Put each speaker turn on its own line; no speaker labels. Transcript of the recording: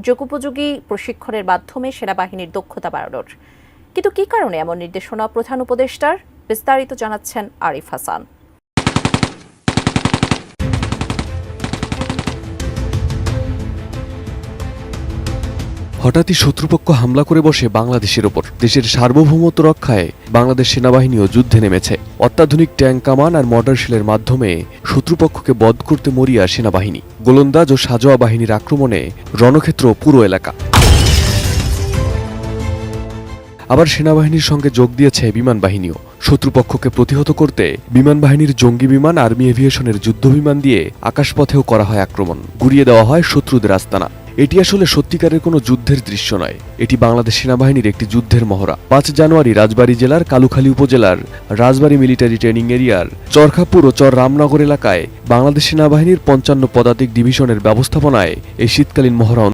যুগোপযোগী প্রশিক্ষণের মাধ্যমে সেনাবাহিনীর দক্ষতা বাড়ানোর। কিন্তু কী কারণে এমন নির্দেশনা প্রধান উপদেষ্টার? বিস্তারিত জানাচ্ছেন আরিফ হাসান।
হঠাৎই শত্রুপক্ষ হামলা করে বসে বাংলাদেশের ওপর। দেশের সার্বভৌমত্ব রক্ষায় বাংলাদেশ সেনাবাহিনীও যুদ্ধে নেমেছে। অত্যাধুনিক ট্যাঙ্ক কামান আর মর্টার শেলের মাধ্যমে শত্রুপক্ষকে বধ করতে মরিয়া সেনাবাহিনী। গোলন্দাজ ও সাজোয়া বাহিনীর আক্রমণে রণক্ষেত্র পুরো এলাকা। আবার সেনাবাহিনীর সঙ্গে যোগ দিয়েছে বিমান বাহিনীও। শত্রুপক্ষকে প্রতিহত করতে বিমান বাহিনীর জঙ্গি বিমান, আর্মি এভিয়েশনের যুদ্ধ বিমান দিয়ে আকাশপথেও করা হয় আক্রমণ। গুড়িয়ে দেওয়া হয় শত্রুদের আস্তানা। এটি আসলে সত্যিকারের কোনো যুদ্ধের দৃশ্য নয়, এটি বাংলাদেশ সেনাবাহিনীর একটি যুদ্ধের মহড়া। ৫ জানুয়ারি রাজবাড়ী জেলার কালুখালী উপজেলার রাজবাড়ী মিলিটারি ট্রেনিং এরিয়ার চরখাপুর ও চর রামনগর এলাকায় বাংলাদেশ সেনাবাহিনীর ৫৫ পদাতিক ডিভিশনের ব্যবস্থাপনায় এই শীতকালীন মহড়া